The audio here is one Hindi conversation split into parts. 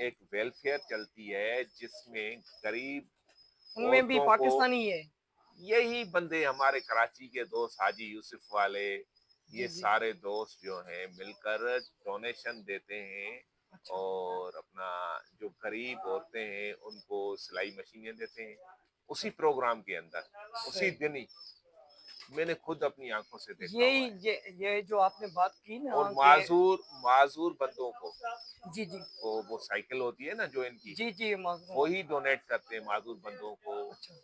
एक वेलफेयर चलती है जिसमें गरीब उनमें भी औरतों को, पाकिस्तानी है। यही बंदे हमारे कराची के दोस्त हाजी यूसुफ वाले, जी, ये जी। सारे दोस्त जो हैं मिलकर डोनेशन देते हैं अच्छा, और अपना जो गरीब औरतें हैं उनको सिलाई मशीनें देते हैं उसी अच्छा। प्रोग्राम के अंदर, उसी सही। दिन ही। मैंने खुद अपनी आंखों से देखा यही हुआ है। ये जो आपने बात की और ना कि माजूर माजूर बंदों को, जी, जी। वो साइकिल होती है ना जो इनकी, जी, जी, मालूम। वो ही डोनेट करते हैं माजूर बंदों को, अच्छा।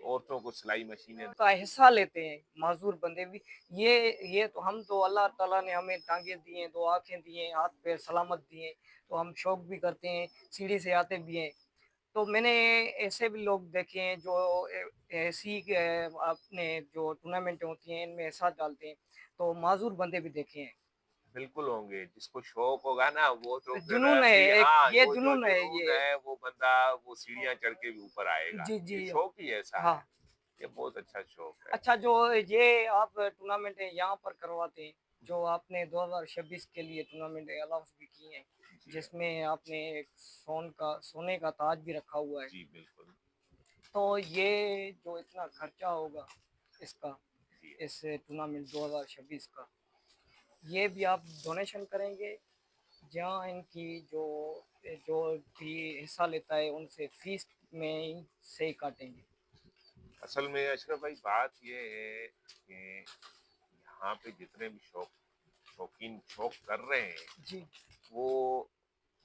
औरतों को सिलाई मशीनें। का हिस्सा लेते हैं माजूर बंदे भी। ये तो हम तो अल्लाह ताला ने हमें टांगे दिए हैं, दो आंखें दी हैं, हाथ पैर सलामत दिए हैं, तो हम शौक भी करते हैं, सीढ़ी से आते भी हैं। तो मैंने ऐसे भी लोग देखे हैं जो ऐसी अपने जो टूर्नामेंटें होती हैं इनमें हिस्सा डालते हैं, तो माजूर बंदे भी देखे हैं। बिल्कुल होंगे, जिसको शौक होगा ना वो तो फिर जुनून है भी, एक, हाँ, ये वो जो जुनून है जुनून ये। है वो बंदा वो सीढ़ियां चढ़ के भी ऊपर आएगा। जी, जी। ये शौक ही ऐसा हाँ। है। ये बहुत अच्छा शौक है। अच्छा, जो ये आप टूर्नामेंट यहाँ पर करवाते हैं, जो आपने 2026 के लिए टूर्नामेंट अनाउंस भी की हैं, जी हाँ। जिसमें आपने एक सोने का ताज भी रखा हुआ है, जी बिल्कुल। तो ये जो इतना खर्चा होगा इसका, जी इस टूर्नामेंट 2026 का, ये भी आप डोनेशन करेंगे, जहाँ इनकी जो जो भी हिस्सा लेता है उनसे फीस में ही से ही काटेंगे। असल में अशरफ भाई बात ये है कि यहाँ पे जितने भी शौकीन शौक कर रहे हैं जी। वो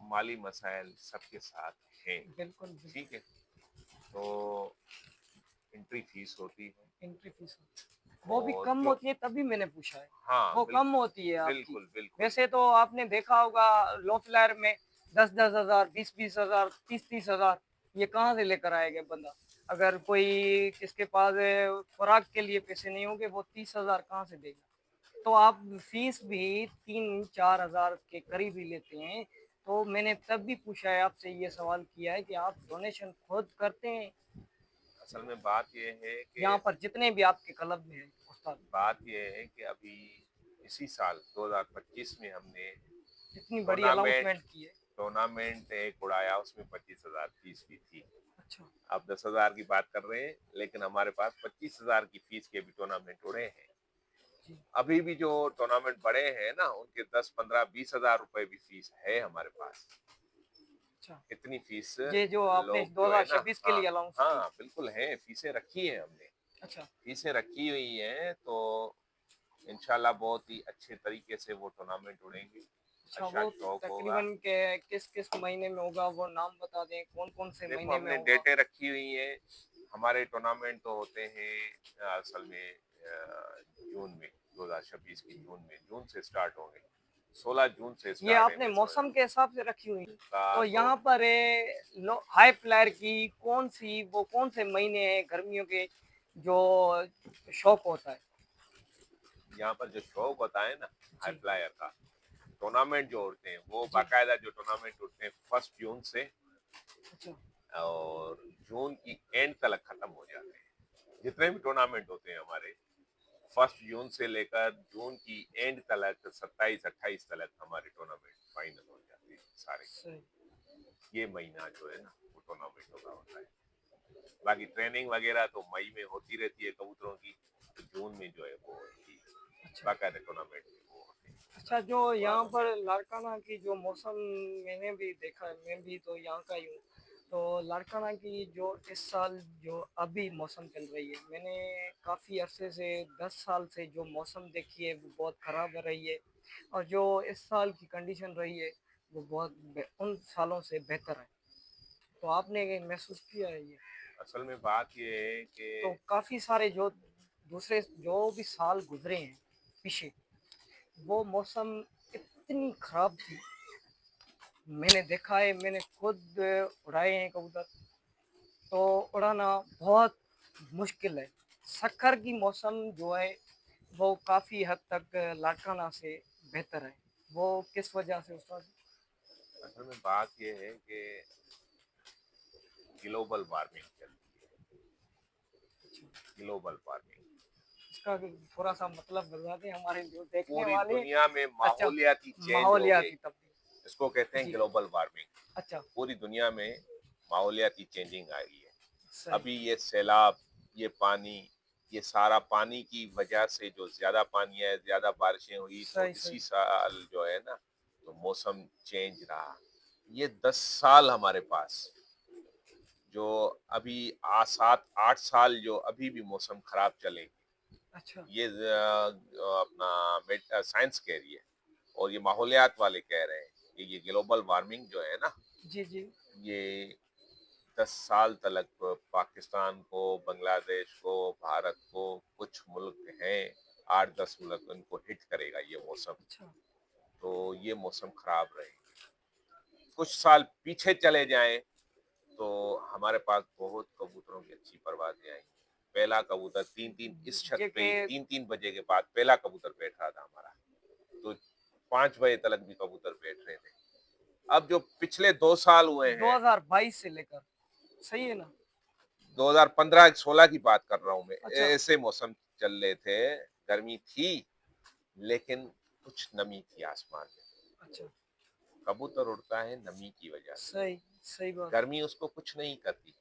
माली मसाइल सबके साथ हैं। बिल्कुल, ठीक बिल्कुल। है। तो एंट्री फीस होती है एंट्री फीस वो भी और कम जो, होती है, तभी मैंने पूछा है। हाँ वो कम बिल्कुल होती है आपकी। बिल्कुल बिल्कुल। वैसे तो आपने देखा होगा लो फ्लायर में 10-10 हज़ार, 20-20 हज़ार, 30-30 हज़ार, ये कहाँ से लेकर आएगा बंदा? अगर कोई किसके पास खुराक के लिए पैसे नहीं होंगे, वो 30 हज़ार कहाँ से देगा? तो आप फीस भी 3-4 हज़ार के करीब ही लेते हैं। तो मैंने तब भी पूछा है आपसे, ये सवाल किया है कि आप डोनेशन खुद करते हैं असल में बात यह है कि, यहाँ पर जितने भी आपके क्लब में हैं उस्ताद? बात यह है कि अभी इसी साल 2025 में हमने इतनी बड़ी टूर्नामेंट अनाउंसमेंट की है। टूर्नामेंट एक उड़ाया, उसमें 25,000 फीस भी थी। अच्छा। आप 10,000 की बात कर रहे हैं लेकिन हमारे पास 25,000 की फीस के भी टूर्नामेंट उड़े हैं। जी। अभी भी जो टूर्नामेंट बड़े हैं ना उनके 10, 15, 20 हजार रुपए भी फीस है हमारे पास। अच्छा, इतनी फीस ये जो आपने लोग जो है ना, 2026 के हाँ, लिए अनाउंस की। हाँ बिल्कुल है, फीसें रखी है हमने। अच्छा। फीसें रखी हुई हैं तो इंशाल्लाह बहुत ही अच्छे तरीके से वो टूर्नामेंट उड़ेंगे। अच्छा, अच्छा वो शौक होगा। तकरीबन के किस किस महीने में होगा, वो नाम बता दें, कौन कौन से देखो महीने में हमने होगा? डेटें रखी हुई हैं। हमारे टूर्नामेंट तो होते हैं असल में जून में, 2026 की जी। जून में, जून से स्टार्ट होंगे। 16 जून से ये स्टार्ट है, आपने मैं समझ मौसम के हिसाब से रखी हुई। का तो तो। यहाँ पर हाई फ्लायर की कौन सी, वो कौन से महीने हैं गर्मियों के जो शौक होता है? यहाँ पर जो शौक होता है ना हाई जी, फ्लायर का, टूर्नामेंट जो उड़ते हैं वो जी। बाकायदा जो टूर्नामेंट उड़ते हैं 1 जून से अच्छा, और जून की एंड तक खत्म हो जाते हैं। जितने भी टूर्नामेंट होते हैं हमारे 1 जून से लेकर जून की एंड तक 27-28 तक हमारे टूर्नामेंट फाइनल हो जाते हैं सारे। सही। ये महीना जो है ना वो टूर्नामेंटों का होता है। बाकी ट्रेनिंग वगैरह तो मई में होती रहती है कबूतरों की, तो जून में जो है वो होती है अच्छा। बाकायदा टूर्नामेंट वो होते हैं अच्छा, जो यहाँ पुरानों में। पर लाड़काना की जो मौसम मैंने भी देखा है, मैं भी तो यहाँ का ही हूँ। तो लाड़काना की जो इस साल जो अभी मौसम चल रही है, मैंने काफ़ी अरसे से 10 साल से जो मौसम देखी है वो बहुत ख़राब रही है, और जो इस साल की कंडीशन रही है वो बहुत उन सालों से बेहतर है। तो आपने ये महसूस किया है ये? असल में बात ये है कि, तो काफ़ी सारे जो दूसरे जो भी साल गुजरे हैं पीछे, वो मौसम इतनी ख़राब थी। मैंने देखा है, मैंने खुद उड़ाए हैं कबूतर, तो उड़ाना बहुत मुश्किल है। सक्कर की मौसम जो है वो काफ़ी हद तक लाड़काना से बेहतर है। वो किस वजह से उस्ताद? असल में बात ये है कि ग्लोबल वार्मिंग चलती है। अच्छा, ग्लोबल वार्मिंग इसका थोड़ा-सा मतलब बता दें हमारे जो देखने पूरी वाले। दुनिया में अच्छा, माहौलियाती चेंज हो गई। माहौलियाती तब्दीली। इसको कहते हैं जी। Global warming. अच्छा। पूरी दुनिया में माहौलियाती चेंजिंग आ गई है। सही। अभी ये सैलाब, ये पानी, ये सारा पानी की वजह से जो ज्यादा पानी है, ज्यादा बारिशें हुई, तो सही, सही। इसी साल जो है ना, तो मौसम चेंज रहा। ये 10 साल हमारे पास, जो अभी 7 8 साल जो अभी भी मौसम खराब चले, अच्छा। ये अपना साइंस कह रही है और ये माहौलियात वाले कह रहे हैं कि ये ग्लोबल वार्मिंग जो है ना, जी, जी। ये 10 साल तक पाकिस्तान को, बांग्लादेश को, भारत को, कुछ मुल्क हैं, 8 10 मुल्क, उनको हिट करेगा ये मौसम। अच्छा। तो ये मौसम खराब रहे। कुछ साल पीछे चले जाएं तो हमारे पास बहुत कबूतरों की अच्छी परवाजें आई। पहला कबूतर तीन तीन इस छत ये पे के ही 3 3 बजे के बाद पहला कबूतर बैठ रहा था हमारा, तो 5 बजे तक भी कबूतर बैठ रहे थे। अब जो पिछले 2 साल हुए हैं, 2022 से लेकर, सही है ना? 2015 16 की बात कर रहा हूँ मैं, अच्छा। ऐसे मौसम चल रहे थे, गर्मी थी लेकिन कुछ नमी थी आसमान में। अच्छा। कबूतर उड़ता है नमी की वजह से, सही, सही बात। गर्मी उसको कुछ नहीं करती।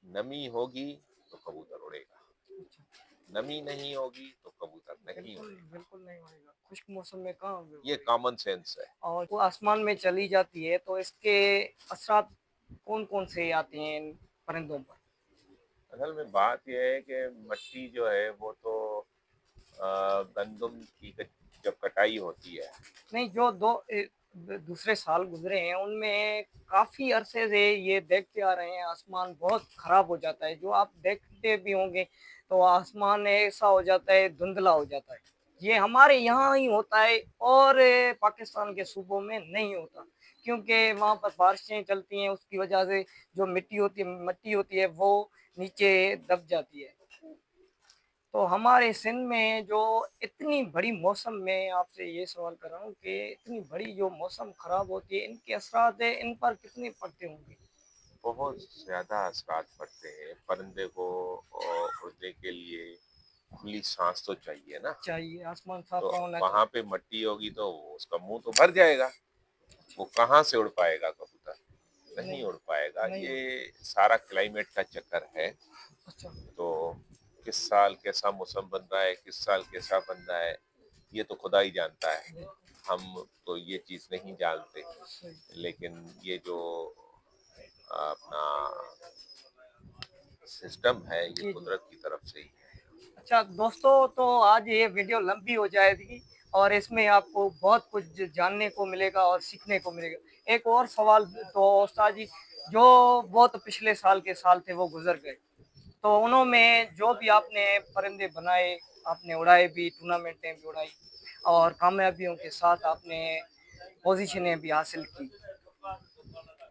नमी होगी तो कबूतर उड़ेगा, अच्छा। नमी नहीं होगी तो कबूतर नहीं बिल्कुल, उड़ेगा। बिल्कुल नहीं होएगा। खुश्क मौसम में कहाँ ये उड़ेगा? कॉमन सेंस है। और वो आसमान में चली जाती है तो इसके असरात कौन-कौन से आते हैं इन परिंदों पर? असल में बात यह है कि मट्टी जो है वो तो गंदम की जब कटाई होती है। नहीं, जो दूसरे साल गुजरे हैं उनमें काफी अरसे से ये देखते आ रहे हैं आसमान बहुत खराब हो जाता है। जो आप देखते भी होंगे तो आसमान ऐसा हो जाता है, धुंधला हो जाता है। ये हमारे यहाँ ही होता है और पाकिस्तान के सूबों में नहीं होता, क्योंकि वहाँ पर बारिशें चलती हैं, उसकी वजह से जो मिट्टी होती है वो नीचे दब जाती है। तो हमारे सिंध में जो इतनी बड़ी मौसम में आपसे ये सवाल कर रहा हूँ कि इतनी बड़ी जो मौसम खराब होती है, इनके असरात इन पर कितने पड़ते होंगे? बहुत ज्यादा असरात पड़ते हैं परिंदे को। और उड़ने के लिए खुली सांस तो चाहिए ना। चाहिए, आसमान तो साफ होना वहां चाहिए। पे मट्टी होगी तो उसका मुंह तो भर जाएगा, वो कहाँ से उड़ पाएगा कबूतर? नहीं नहीं, उड़ पाएगा। नहीं ये होता। सारा क्लाइमेट का चक्कर है। अच्छा। तो किस साल कैसा मौसम बन रहा है, किस साल कैसा बन रहा है, ये तो खुदा ही जानता है। बिल्कुल। हम तो ये चीज नहीं जानते। सही। लेकिन ये जो अपना सिस्टम है, ये जी, जी। कुदरत की तरफ से ही है। अच्छा दोस्तों, तो आज ये वीडियो लंबी हो जाएगी और इसमें आपको बहुत कुछ जानने को मिलेगा और सीखने को मिलेगा। एक और सवाल तो उस्ताद जी, जो वो तो पिछले साल के साल थे वो गुजर गए, तो उन्होंने जो भी आपने परिंदे बनाए, आपने उड़ाए भी, टूर्नामेंटें भी उड़ाई और कामयाबियों के साथ आपने पोजीशनें भी हासिल की।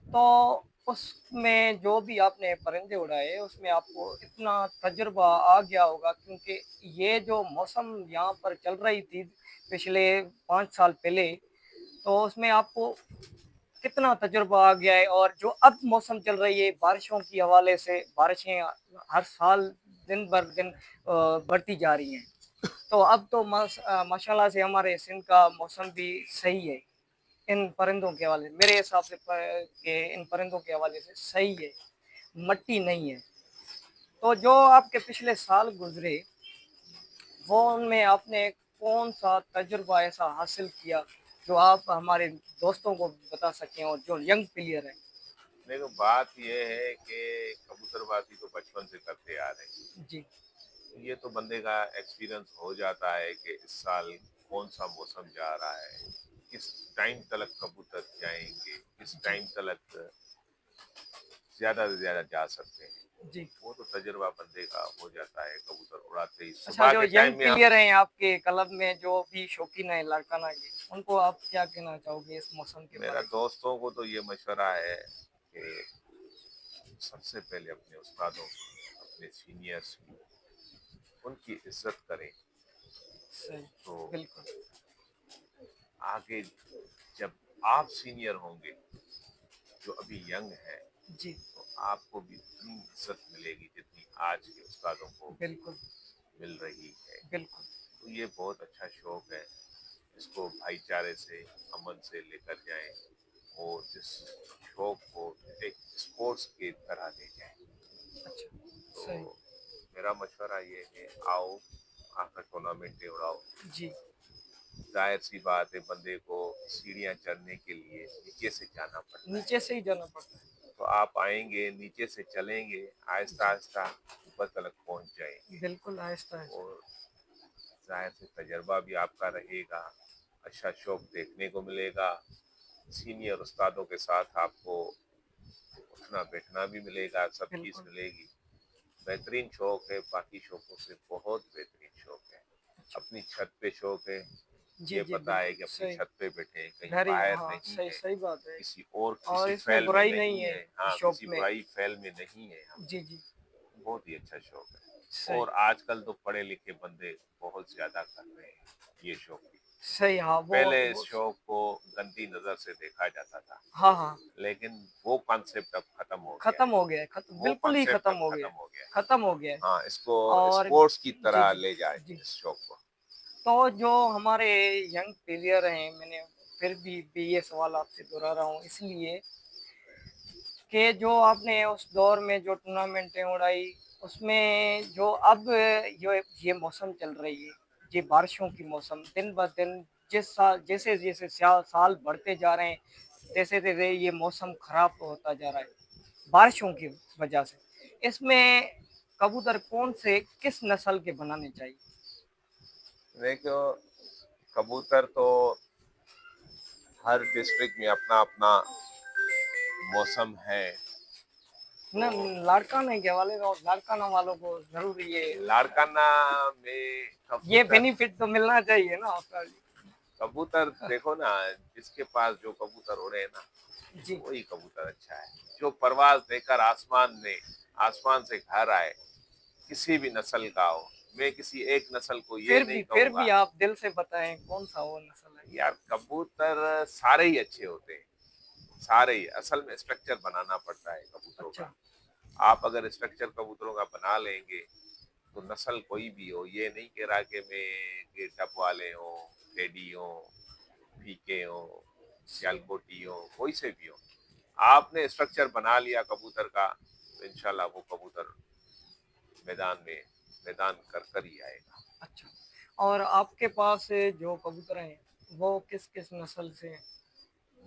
तो उसमें जो भी आपने परिंदे उड़ाए, उसमें आपको इतना तजुर्बा आ गया होगा, क्योंकि ये जो मौसम यहाँ पर चल रही थी पिछले 5 साल पहले, तो उसमें आपको कितना तजुर्बा आ गया है और जो अब मौसम चल रही है बारिशों की हवाले से, बारिशें हर साल दिन बर दिन बढ़ती जा रही हैं। तो अब तो माशाल्लाह से हमारे सिंध का मौसम भी सही है। इन परिंदों के हवाले से मेरे हिसाब से के इन परिंदों के हवाले से सही है, मट्टी नहीं है। तो जो आपके पिछले साल गुजरे, वो उनमें आपने कौन सा तजुर्बा ऐसा हासिल किया जो आप हमारे दोस्तों को बता सकें और जो यंग प्लेयर हैं? देखो बात ये है कि कबूतरबाजी तो बचपन से करते आ रहे हैं। जी। ये तो बंदे का एक्सपीरियंस हो जाता है कि इस साल कौन सा मौसम जा रहा है, किस टाइम तक कबूतर जाएंगे, किस जी। टाइम तक ज्यादा से ज्यादा जा सकते हैं। जी। वो तो तजुर्बा बंदे का हो जाता है कबूतर उड़ाते ही। अच्छा, सुबह जो के यंग टाइम में हम, प्लेयर हैं आपके क्लब में जो भी शौकीन है लड़काना के, उनको आप क्या कहना चाहोगे इस मौसम के मेरा बारे में? दोस्तों को तो ये मशवरा है कि सबसे पहले अपने उस्तादों की, अपने सीनियर्स की, उनकी इज्जत करें। सही। तो बिल्कुल। आगे जब आप सीनियर होंगे, जो अभी यंग है, जी। तो आपको भी उतनी इज्जत मिलेगी जितनी आज के उस्तादों को बिल्कुल। मिल रही है। बिल्कुल। तो ये बहुत अच्छा शौक है। इसको भाईचारे से, अमन से लेकर जाएं। और इस शौक को एक स्पोर्ट्स की तरह ले जाएं। अच्छा, तो सही। मेरा मशवरा ये है, आओ आकर टूर्नामेंटें उड़ाओ। जी, जाहिर सी बात है, बंदे को सीढ़ियां चढ़ने के लिए नीचे से जाना पड़ता है। नीचे से ही जाना पड़ता है। तो आप आएंगे, नीचे से चलेंगे, आहिस्ता जी, आहिस्ता ऊपर तक पहुंच जाएंगे। बिल्कुल आहिस्ता-आहिस्ता। और जाहिर से तजर्बा भी आपका रहेगा, अच्छा शौक देखने को मिलेगा, सीनियर उस्तादों के साथ आपको उठना बैठना भी मिलेगा, सब चीज़ बिल्कुल, मिलेगी। बेहतरीन शौक है, बाकी शौकों से बहुत बेहतरीन शौक है। अच्छा। अपनी छत पे शौक है, जी, ये जी, पता है बिल्कुल, कि अपनी सही। छत पे बैठे, कहीं घर ही बाहर हाँ, नहीं सही है, सही बात है। किसी और और किसी इसमें फैल में बुराई नहीं नहीं है है, इस हाँ, शौक किसी में। बुराई फैल में नहीं है हम। जी, जी, बहुत ही अच्छा शौक है। सही। और आजकल तो पढ़े लिखे बंदे बहुत ज्यादा कर रहे हैं ये शौक भी। सही, हाँ, पहले इस शौक को गंदी नजर से देखा जाता था, हाँ, हाँ, लेकिन वो कॉन्सेप्ट अब खत्म हो गया खत्म है। हो गया है, खत्म वो बिल्कुल ही कॉन्सेप्ट खत्म अब हो गया खत्म है, हो गया है। खत्म हो गया है। हाँ, इसको और स्पोर्ट्स की जी, तरह जी, ले जाए जी। इस शौक को। तो जो हमारे यंग प्लेयर हैं, मैंने फिर भी ये सवाल आपसे दोहरा रहा हूँ इसलिए कि जो आपने उस दौर में जो टूर्नामेंटें उड़ाई, उसमें जो अब ये मौसम चल रही है, ये बारिशों की मौसम दिन ब दिन जैसे-जैसे साल बढ़ते जा रहे हैं, तैसे-तैसे ये मौसम खराब होता जा रहा है, बारिशों की वजह से। इसमें कबूतर कौन से किस नस्ल के बनाने चाहिए? देखो, कबूतर तो हर डिस्ट्रिक्ट में अपना अपना मौसम है। ना तो लाड़काने के वाले को लाड़काना वालों को ज़रूर लाड़काना में ये कबूतर बेनिफिट तो मिलना चाहिए ना उसका। कबूतर देखो ना, जिसके पास जो कबूतर उड़े ना, जी, वही कबूतर अच्छा है। जो परवाज देकर आसमान से घर आए, किसी भी नस्ल का हो। मैं किसी एक नस्ल को ये नहीं फिर भी कहूंगा। आप दिल से बताएँ कौन-सा वो नस्ल है? यार, कबूतर सारे ही अच्छे होते हैं, सारे ही। असल में स्ट्रक्चर बनाना पड़ता है कबूतरों अच्छा, का। आप अगर स्ट्रक्चर कबूतरों का बना लेंगे, तो नस्ल कोई भी हो, ये नहीं कह रहा कि मैं कि डब वाले हों, टेडी हों, पीके हों, सही, सियालकोटी हो, कोई से भी हो, आपने स्ट्रक्चर बना लिया कबूतर का, तो इंशाल्लाह वो कबूतर मैदान कर कर ही आएगा। अच्छा। और आपके पास जो कबूतर हैं, वो किस-किस नस्ल से हैं?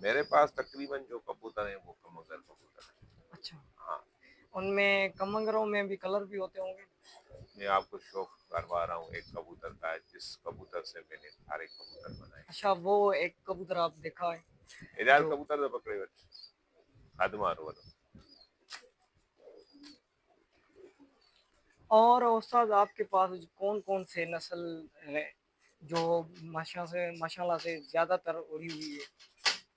मेरे पास तकरीबन जो कबूतर हैं वो कमगर कबूतर हैं। अच्छा, हाँ, उनमें कमंगरों में भी कलर भी होते होंगे? मैं आपको शौक करवा रहा हूँ एक कबूतर का, जिस कबूतर से मैंने सारे कबूतर बनाए। अच्छा, वो एक कबूतर आप दिखाएँ इधर जो कबूतर तो पकड़े हुए आदमार वालों। और उस्ताद आपके पास कौन-कौन से नस्ल है, जो माशाल्लाह से ज़्यादातर उड़ी हुई है?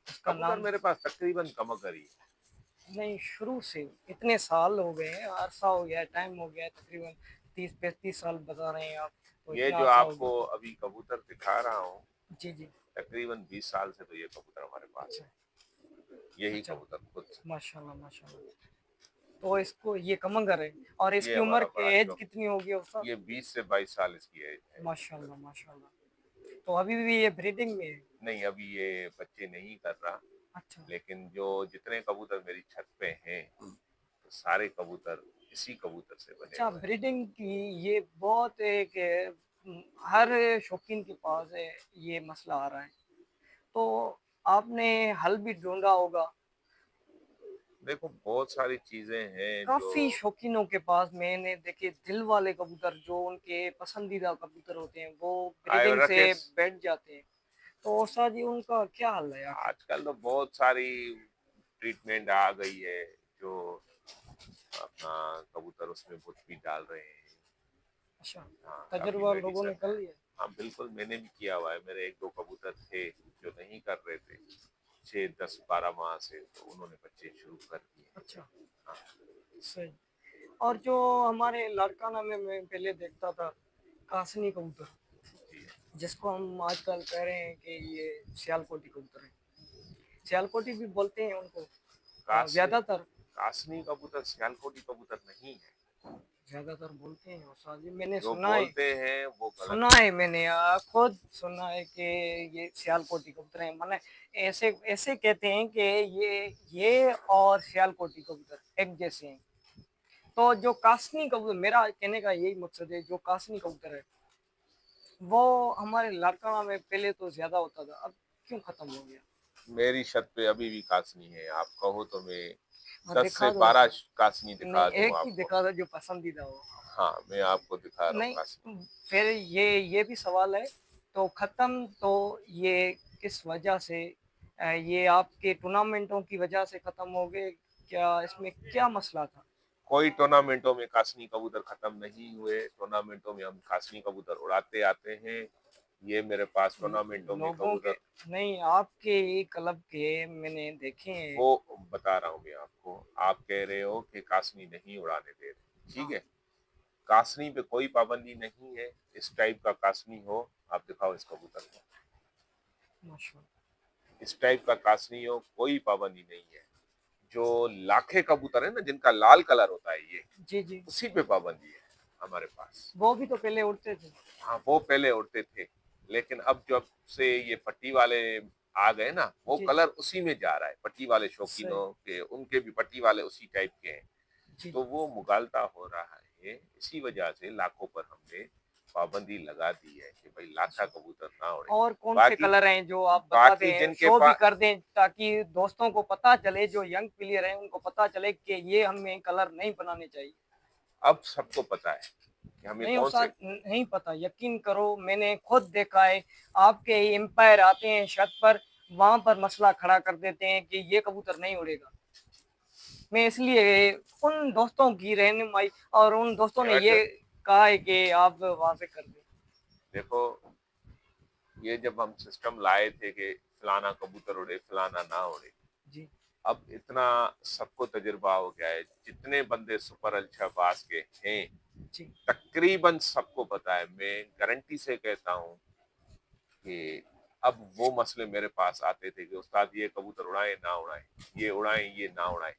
उसका कबूतर नाम मेरे पास तकरीबन कमगर ही है। नहीं, शुरू से इतने साल हो गए हैं, अरसा हो गया है, टाइम हो गया है तकरीबन 30-35 साल बता रहे हैं आप, तो ये इतना जो अरसा हो आपको गया। अभी कबूतर दिखा रहा हूँ, जी, जी। तकरीबन 20 साल से तो ये कबूतर हमारे पास अच्छा, है, यही अच्छा। कबूतर खुद से। माशाल्लाह, माशाल्लाह। तो इसको ये कमंगर है और ये इसकी उम्र हमारा की बड़ा एज शौक। कितनी होगी उस्ताद? ये 20 से 22 साल इसकी एज है कबूतर माशाल्लाह, की। माशाल्लाह। तो अभी भी ये ब्रीडिंग में है? नहीं, अभी ये बच्चे नहीं कर रहा, अच्छा, लेकिन जो जितने कबूतर मेरी छत पे हैं, तो सारे कबूतर इसी कबूतर से बने अच्छा हुए हैं। ब्रीडिंग की ये बहुत एक हर शौकीन के पास है, ये मसला आ रहा है। तो आपने हल भी ढूँढा होगा। देखो, बहुत सारी चीजें हैं जो काफ़ी शौकीनों के पास मैंने देखे दिल वाले कबूतर जो उनके पसंदीदा कबूतर होते हैं, वो ब्रीडिंग से आयोरकेट्स। बैठ जाते हैं। तो औसा जी उनका क्या हल है आखिर? आजकल तो बहुत सारी ट्रीटमेंट आ गई है, जो अपना कबूतर उसमें कुछ भी डाल रहे हैं। अच्छा, हाँ, काफी तजुर्बा लोगों ने मेडिसन कर है। लिया? हाँ, बिल्कुल, मैंने भी किया हुआ है। मेरे एक दो कबूतर थे जो नहीं कर रहे थे, 6, 10, 12 माह से, तो उन्होंने बच्चे शुरू कर दिए। अच्छा, हाँ सही। और जो हमारे लाड़काना में मैं पहले देखता था, कासनी कबूतर, जी। जिसको हम आजकल कह रहे हैं कि ये सियालकोटी कबूतर है। सियालकोटी भी बोलते हैं उनको कासनी ज़्यादातर। कासनी कबूतर सियालकोटी कबूतर नहीं है। ज्यादातर बोलते हैं उस्ताद जी, मैंने जो सुना है, बोलते हैं वो गलत सुना है। है मैंने, खुद सुना है कि ये सियालकोटी कबूतर हैं, माने ऐसे ऐसे कहते हैं कि ये और सियालकोटी कबूतर एक जैसे हैं। तो जो कासनी कबूतर, मेरा कहने का यही मकसद है, जो कासनी कबूतर है वो हमारे लाड़काना में पहले तो ज्यादा होता था, अब क्यों खत्म हो गया? मेरी छत पे अभी भी कासनी है, आप कहो तो मैं हाँ 10 से दिखा दो 12 उसे। कासनी नहीं, दिखा दूं एक ही आपको। दिखा दो जो पसंदीदा हो। हाँ, मैं आपको दिखा रहा हूँ नहीं, कासनी। फिर ये भी सवाल है, तो खत्म तो ये किस वजह से, ये आपके टूर्नामेंटों की वजह से खत्म हो गए, क्या इसमें क्या मसला था? कोई टूर्नामेंटों में कासनी कबूतर खत्म नहीं हुए, टूर्नामेंटों में हम कासनी कबूतर उड़ाते आते हैं। ये मेरे पास टूर्नामेंटों में लोगों के, कबूतर, नहीं आपके ही क्लब के मैंने देखे हैं। वो बता रहा हूँ मैं आपको। आप कह रहे हो कि कासनी नहीं उड़ाने दे रहे, ठीक हाँ, है। कासनी पे कोई पाबंदी नहीं है। इस टाइप का कासनी हो, आप दिखाओ इस कबूतर को। माशाल्लाह। इस टाइप का कासनी हो, कोई पाबंदी नहीं है। जो लाखे कबूतर है ना, जिनका लाल कलर होता है, ये जी जी, उसी पे पाबंदी है हमारे पास। वो भी तो पहले उड़ते थे। हाँ, वो पहले उड़ते थे, लेकिन अब जब से ये पट्टी वाले आ गए ना, वो जी जी, कलर उसी में जा रहा है। पट्टी वाले सही। शौकीनों के, उनके भी पट्टी वाले उसी टाइप के हैं। जी तो जी, वो मुगालता हो रहा है। इसी वजह से लाखों पर हमने पाबंदी लगा दी है कि भाई लाखा अच्छा। कबूतर ना उड़े। और कौन से बाकी कलर हैं जो आप बता बाकी दें, जिनके शो भी पास, कर दें, ताकि दोस्तों को पता चले, जो यंग प्लेयर हैं उनको पता चले कि ये हमें कलर नहीं बनाने चाहिए। अब सबको पता है कि हमें नहीं कौन से। उस्ताद, नहीं पता, यकीन करो मैंने खुद देखा है। आपके एम्पायर आते हैं छत पर, वहां पर मसला खड़ा कर देते हैं कि ये कबूतर नहीं उड़ेगा। मैं इसलिए उन दोस्तों की रहनुमाई, और उन दोस्तों ने अच्छा, ये कहा है कि आप वहां से कर दें। देखो, ये जब हम सिस्टम लाए थे कि फलाना कबूतर उड़े फलाना ना उड़े, जी अब इतना सबको तजुर्बा हो गया है। जितने बंदे सुपर अच्छा बास के हैं, जी, तकरीबन सबको पता है। मैं गारंटी से कहता हूँ कि अब वो मसले मेरे पास आते थे कि उस्ताद ये कबूतर उड़ाएं ना उड़ाएं, ये उड़ाएं ये ना उड़ाएं।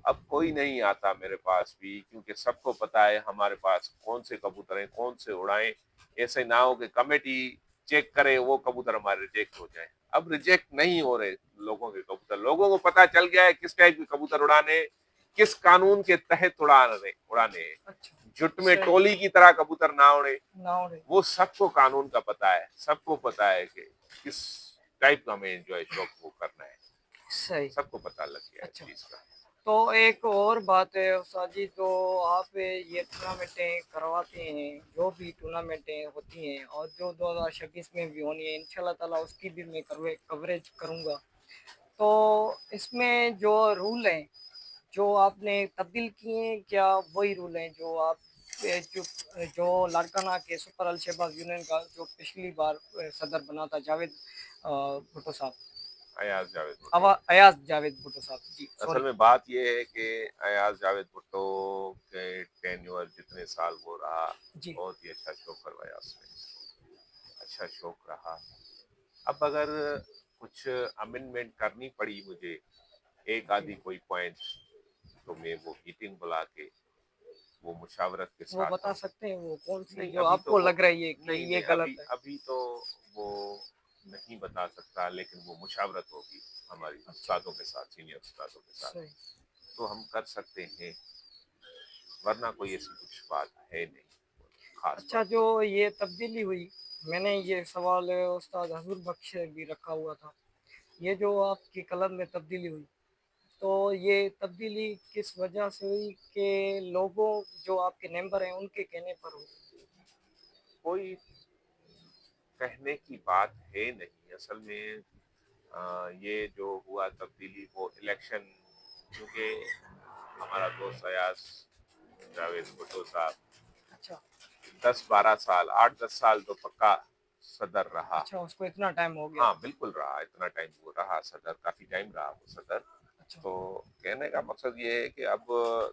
अब कोई नहीं आता मेरे पास भी, क्योंकि सबको पता है हमारे पास कौन से कबूतर हैं, कौन से उड़ाएं। ऐसे ना हो कि कमेटी चेक करे वो कबूतर हमारे रिजेक्ट हो जाए। अब रिजेक्ट नहीं हो रहे लोगों के कबूतर। लोगों को पता चल गया है किस टाइप के कबूतर उड़ाने, किस कानून के तहत उड़ाने उड़ाने हैं। अच्छा, जुट में सही। टोली की तरह कबूतर ना उड़े, ना उड़े, वो सबको कानून का पता है। सबको पता है कि किस टाइप का हमें एंजॉय शौक वो करना है। सही। सबको पता लग गया है इस अच्छा, चीज का। तो एक और बात है उस्ताद जी, तो आप ये टूर्नामेंटें करवाते हैं, जो भी टूर्नामेंटें होती हैं और जो 2026 में भी होनी है, इंशाल्लाह ताला उसकी भी मैं कवरेज करूँगा। तो इसमें जो रूल हैं, जो आपने तब्दील किए हैं, क्या वही रूल हैं जो आप जो लाड़काना के सुपर अल शहबाज यूनियन का जो पिछली बार सदर बना था, जावेद भुट्टो साहब, अयाज जावेद भुट्टो। अयाज जावेद भुट्टो साहब, जी असल सॉरी। में बात यह है कि अयाज जावेद भुट्टो के टेन्योर जितने साल वो रहा, जी बहुत ही अच्छा शो करवाया उसने। अच्छा शौक रहा। अब अगर कुछ अमेंडमेंट करनी पड़ी मुझे, एक जी, आधी कोई पॉइंट, तो मैं वो मीटिंग बुला के वो मुशावरत के वो साथ बता हम। सकते हैं वो कौन सी नहीं, जो अभी तो आपको वो, लग रही है कि नहीं ये नहीं, गलत अभी है? अभी तो वो नहीं बता सकता, लेकिन वो मुशावरत होगी हमारी अच्छा, उस्तादों के साथ, सीनियर उस्तादों के साथ। सही। तो हम कर सकते हैं, वरना कोई ऐसी कुछ बात है नहीं, खास अच्छा, बात जो नहीं। ये तब्दीली हुई, मैंने ये सवाल उस्ताद हजूर बख्श से भी रखा हुआ था, ये जो आपकी कलम में तब्दीली हुई, तो ये तब्दीली किस वजह से हुई कि लोगों, जो आपके मेंबर हैं उनके कहने पर हुई? कोई कहने की बात है नहीं असल में। ये जो हुआ तब्दीली, वो इलेक्शन, क्योंकि हमारा दोस्त अयाज जावेद भुट्टो साहब अच्छा, 10-12 साल, 8-10 साल तो पक्का सदर रहा। अच्छा उसको इतना टाइम हो गया हाँ, था। बिल्कुल रहा, इतना टाइम वो रहा सदर, काफी टाइम रहा वो सदर। अच्छा, तो कहने का मकसद ये है कि अब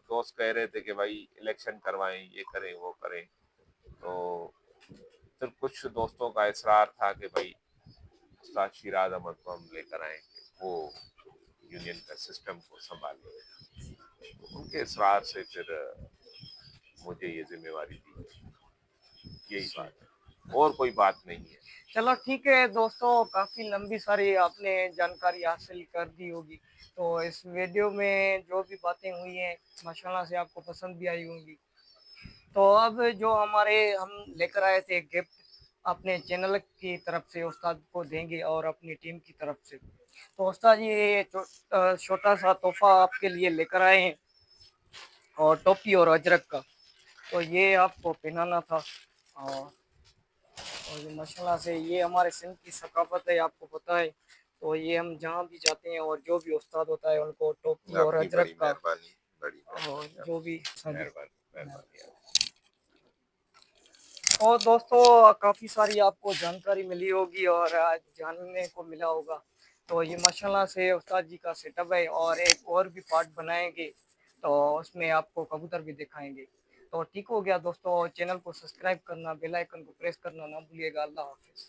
दोस्त कह रहे थे कि भाई इलेक्शन करवाएं, ये करें वो करें। तो फिर कुछ दोस्तों का इसरार था कि भाई उस्ताद शिराज अहमद को हम लेकर आए कि वो यूनियन का सिस्टम को संभाले। तो उनके इसरार से फिर मुझे ये जिम्मेवारी दी है। यही बात है, और कोई बात नहीं है। चलो ठीक है दोस्तों, काफ़ी लंबी सारी आपने जानकारी हासिल कर दी होगी। तो इस वीडियो में जो भी बातें हुई हैं माशाल्लाह से आपको पसंद भी आई होंगी। तो अब जो हमारे हम लेकर आए थे गिफ्ट अपने चैनल की तरफ से उस्ताद को देंगे और अपनी टीम की तरफ से। तो उस्ताद ये छोटा सा तोहफा आपके लिए लेकर आए हैं, और टोपी और अजरक का। तो ये आपको पहनाना था। और ये माशाल्लाह से ये हमारे सिंध की सकाफत है, आपको पता है। तो ये हम जहाँ भी जाते हैं और जो भी उस्ताद होता है उनको टोपी और आपकी अजरक बड़ी का, मेहरबानी, बड़ी और मेहरबानी जो भी मेहरबानी मेहरबानी। और दोस्तों काफ़ी सारी आपको जानकारी मिली होगी और आज जानने को मिला होगा। तो ये माशाल्लाह से उस्ताद जी का सेटअप है, और एक और भी पार्ट बनाएंगे तो उसमें आपको कबूतर भी दिखाएंगे। तो ठीक हो गया दोस्तों, चैनल को सब्सक्राइब करना, बेल आइकन को प्रेस करना ना भूलिएगा। अल्लाह हाफिज़।